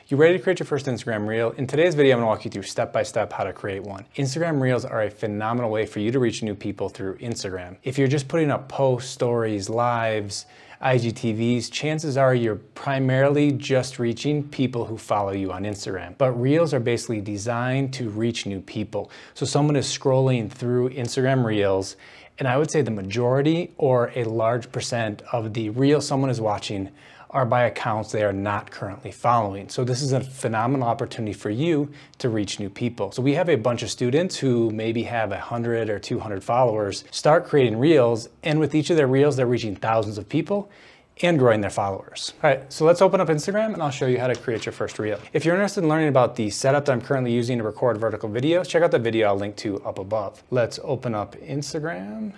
You ready to create your first Instagram Reel? In today's video, I'm gonna walk you through step-by-step how to create one. Instagram Reels are a phenomenal way for you to reach new people through Instagram. If you're just putting up posts, stories, lives, IGTVs, chances are you're primarily just reaching people who follow you on Instagram. But Reels are basically designed to reach new people. So someone is scrolling through Instagram Reels, and I would say the majority or a large percent of the Reels someone is watching are by accounts they are not currently following. So this is a phenomenal opportunity for you to reach new people. So we have a bunch of students who maybe have 100 or 200 followers start creating Reels, and with each of their Reels, they're reaching thousands of people and growing their followers. All right, so let's open up Instagram and I'll show you how to create your first Reel. If you're interested in learning about the setup that I'm currently using to record vertical videos, check out the video I'll link to up above. Let's open up Instagram.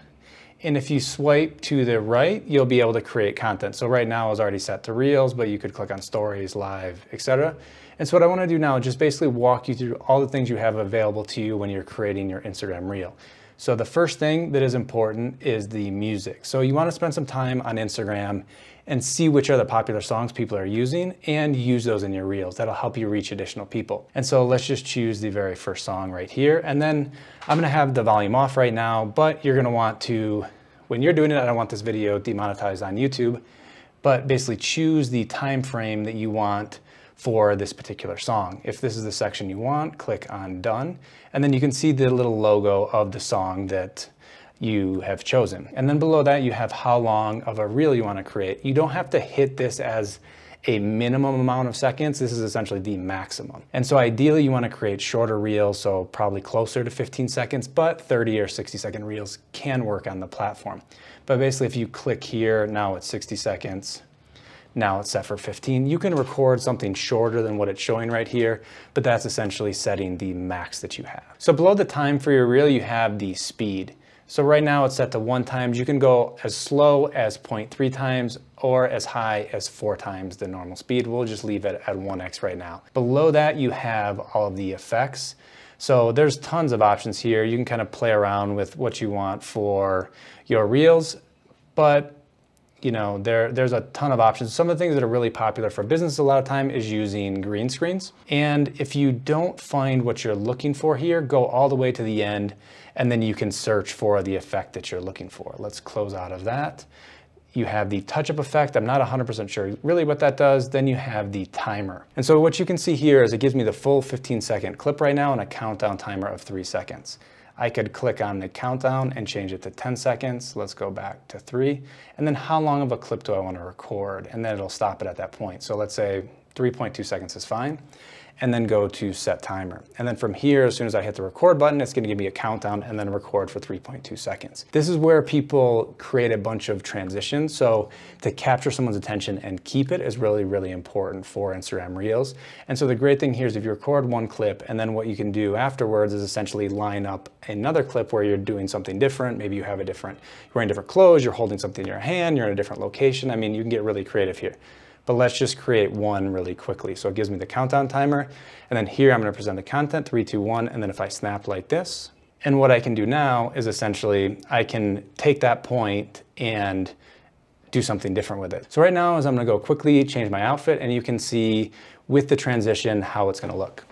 And if you swipe to the right, you'll be able to create content. So right now it's already set to Reels, but you could click on Stories, Live, etc. And so what I want to do now is just basically walk you through all the things you have available to you when you're creating your Instagram Reel. So the first thing that is important is the music. So you want to spend some time on Instagram and see which are the popular songs people are using and use those in your Reels. That'll help you reach additional people. And so let's just choose the very first song right here. And then I'm gonna have the volume off right now, but you're gonna want to, when you're doing it, I don't want this video demonetized on YouTube, but basically choose the time frame that you want for this particular song. If this is the section you want, click on Done, and then you can see the little logo of the song that you have chosen. And then below that, you have how long of a Reel you want to create. You don't have to hit this as a minimum amount of seconds. This is essentially the maximum. And so ideally you want to create shorter Reels, so probably closer to 15 seconds, but 30 or 60-second Reels can work on the platform. But basically if you click here, now it's 60 seconds. Now it's set for 15. You can record something shorter than what it's showing right here, but that's essentially setting the max that you have. So below the time for your Reel, you have the speed. So right now it's set to 1 times. You can go as slow as 0.3 times or as high as 4 times the normal speed. We'll just leave it at 1x right now. Below that, you have all of the effects. So there's tons of options here. You can kind of play around with what you want for your Reels, but you know, there's a ton of options. Some of the things that are really popular for business a lot of time is using green screens. And if you don't find what you're looking for here, go all the way to the end and then you can search for the effect that you're looking for. Let's close out of that. You have the touch-up effect. I'm not 100% sure really what that does. Then you have the timer. And so what you can see here is it gives me the full 15-second clip right now and a countdown timer of 3 seconds. I could click on the countdown and change it to 10 seconds. Let's go back to 3. And then how long of a clip do I want to record? And then it'll stop it at that point. So let's say 3.2 seconds is fine. And then go to set timer. And then from here, as soon as I hit the record button, it's gonna give me a countdown and then record for 3.2 seconds. This is where people create a bunch of transitions. So to capture someone's attention and keep it is really, really important for Instagram Reels. And so the great thing here is if you record one clip and then what you can do afterwards is essentially line up another clip where you're doing something different. Maybe you have you're wearing different clothes, you're holding something in your hand, you're in a different location. I mean, you can get really creative here. But let's just create one really quickly. So it gives me the countdown timer. And then here I'm gonna present the content, 3, 2, 1. And then if I snap like this, and what I can do now is essentially, I can take that point and do something different with it. So right now is I'm gonna go quickly change my outfit and you can see with the transition how it's gonna look.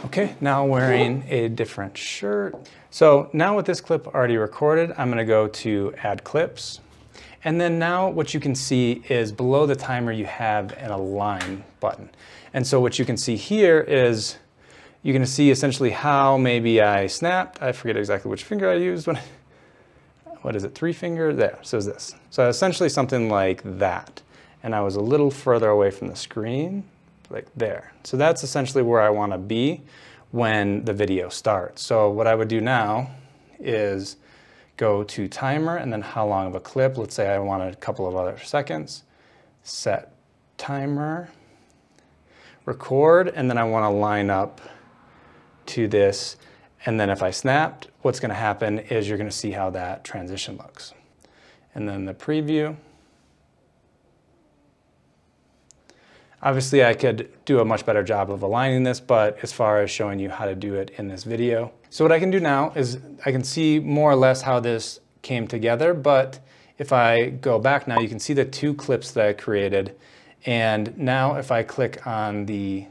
Okay, now wearing a different shirt. So now with this clip already recorded, I'm gonna go to add clips. And then now what you can see is below the timer you have an align button. And so what you can see here is you're gonna see essentially how maybe I snapped. I forget exactly which finger I used. What is it, 3 finger? There, so is this. So essentially something like that. And I was a little further away from the screen, like there. So that's essentially where I wanna be when the video starts. So what I would do now is go to timer and then how long of a clip. Let's say I want a couple of other seconds. Set timer, record, and then I want to line up to this. And then if I snapped, what's going to happen is you're going to see how that transition looks. And then the preview. Obviously, I could do a much better job of aligning this, but as far as showing you how to do it in this video. So what I can do now is I can see more or less how this came together, but if I go back now, you can see the 2 clips that I created And now if I click on the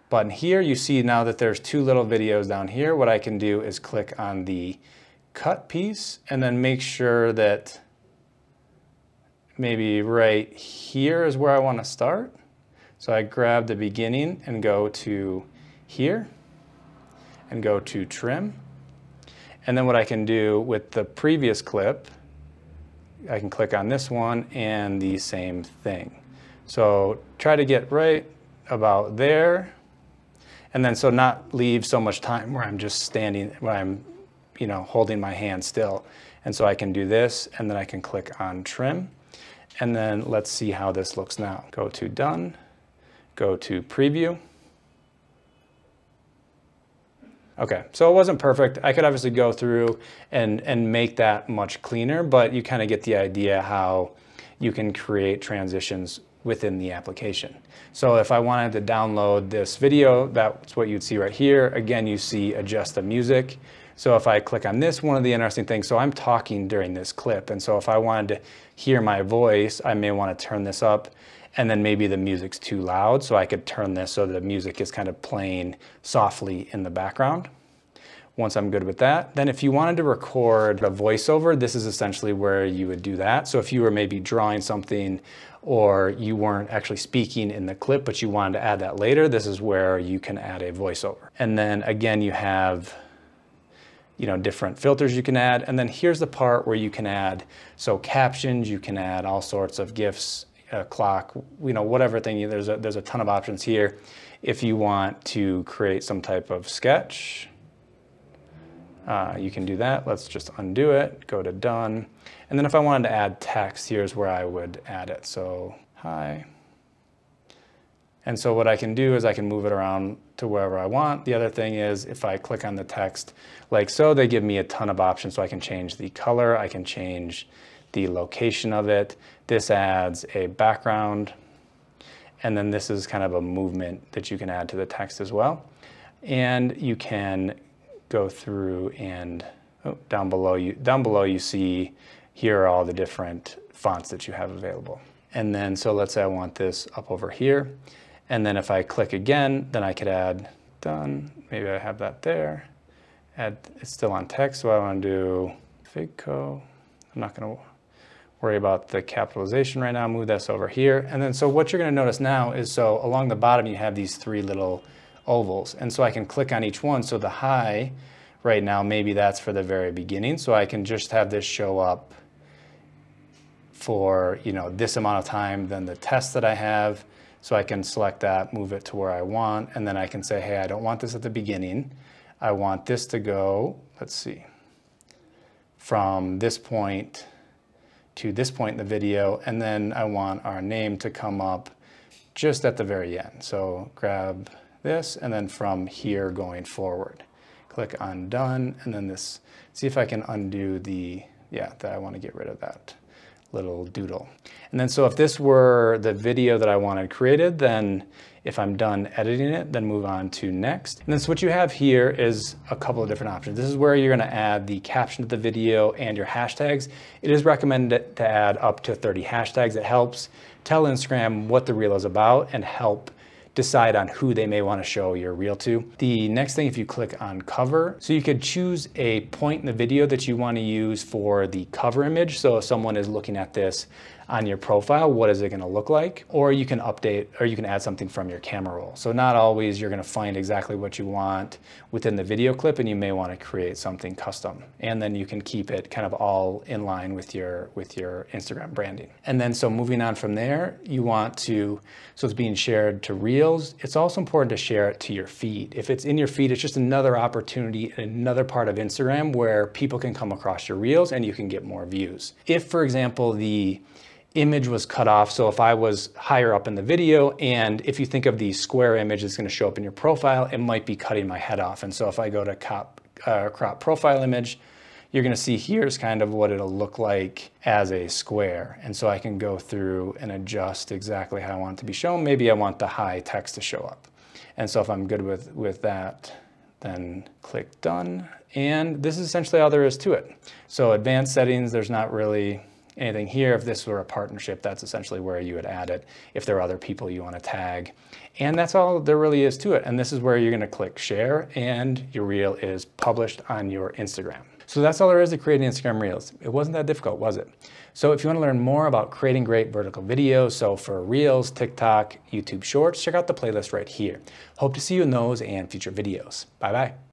button here, you see now that there's two little videos down here. What I can do is click on the cut piece and then make sure that maybe right here is where I want to start. So I grab the beginning and go to here and go to trim. And then what I can do with the previous clip, I can click on this one and the same thing. So try to get right about there. And then so not leave so much time where I'm just standing, where I'm, holding my hand still. And so I can do this and then I can click on trim. And then let's see how this looks now. Go to done, go to preview. Okay, so it wasn't perfect. I could obviously go through and make that much cleaner, but you kind of get the idea how you can create transitions within the application. So if I wanted to download this video, that's what you'd see right here. Again, you see adjust the music. So if I click on this, one of the interesting things, so I'm talking during this clip, and so if I wanted to hear my voice, I may want to turn this up, and then maybe the music's too loud, so I could turn this so the music is kind of playing softly in the background. Once I'm good with that, then if you wanted to record a voiceover, this is essentially where you would do that. So if you were maybe drawing something or you weren't actually speaking in the clip, but you wanted to add that later, this is where you can add a voiceover. And then again, you have different filters you can add. And then here's the part where you can add, so captions, you can add all sorts of GIFs, a clock, whatever thing, there's a ton of options here. If you want to create some type of sketch, you can do that. Let's just undo it, go to done. And then if I wanted to add text, here's where I would add it. So, hi. And so what I can do is I can move it around to wherever I want. The other thing is if I click on the text like so, they give me a ton of options. So I can change the color, I can change the location of it. This adds a background. And then this is kind of a movement that you can add to the text as well. And you can go through and down below you see here are all the different fonts that you have available. And then so let's say I want this up over here. And then if I click again, then I could add done. Maybe I have that there. It's still on text, so I want to do Figco. I'm not going to worry about the capitalization right now. Move this over here. And then so what you're going to notice now is so along the bottom you have these three little ovals. And so I can click on each one. So the hi right now, maybe that's for the very beginning. So I can just have this show up for this amount of time, then the test that I have. So I can select that, move it to where I want, and then I can say, hey, I don't want this at the beginning. I want this to go, let's see, from this point to this point in the video, and then I want our name to come up just at the very end. So grab this, and then from here going forward. Click on done, and then this, see if I can undo that I want to get rid of that little doodle. And then so if this were the video that I wanted created, then if I'm done editing it, then move on to next. And then so what you have here is a couple of different options. This is where you're going to add the caption to the video and your hashtags. It is recommended to add up to 30 hashtags. It helps tell Instagram what the reel is about and help decide on who they may want to show your reel to. The next thing, if you click on cover, so you could choose a point in the video that you want to use for the cover image. So if someone is looking at this on your profile, what is it going to look like? Or you can update, or you can add something from your camera roll. So not always you're going to find exactly what you want within the video clip, and you may want to create something custom. And then you can keep it kind of all in line with your Instagram branding. And then so moving on from there, you want to, so it's being shared to Reels. It's also important to share it to your feed. If it's in your feed, it's just another opportunity, another part of Instagram where people can come across your Reels and you can get more views. If, for example, the image was cut off, so if I was higher up in the video, and if you think of the square image that's going to show up in your profile, it might be cutting my head off. And so if I go to crop profile image, you're going to see here's kind of what it'll look like as a square. And so I can go through and adjust exactly how I want it to be shown. Maybe I want the high text to show up. And so if I'm good with that, then click done. And this is essentially all there is to it. So advanced settings, there's not really Anything here, if this were a partnership, that's essentially where you would add it if there are other people you want to tag. And that's all there really is to it. And this is where you're going to click share and your reel is published on your Instagram. So that's all there is to creating Instagram Reels. It wasn't that difficult, was it? So if you want to learn more about creating great vertical videos, so for Reels, TikTok, YouTube Shorts, check out the playlist right here. Hope to see you in those and future videos. Bye-bye.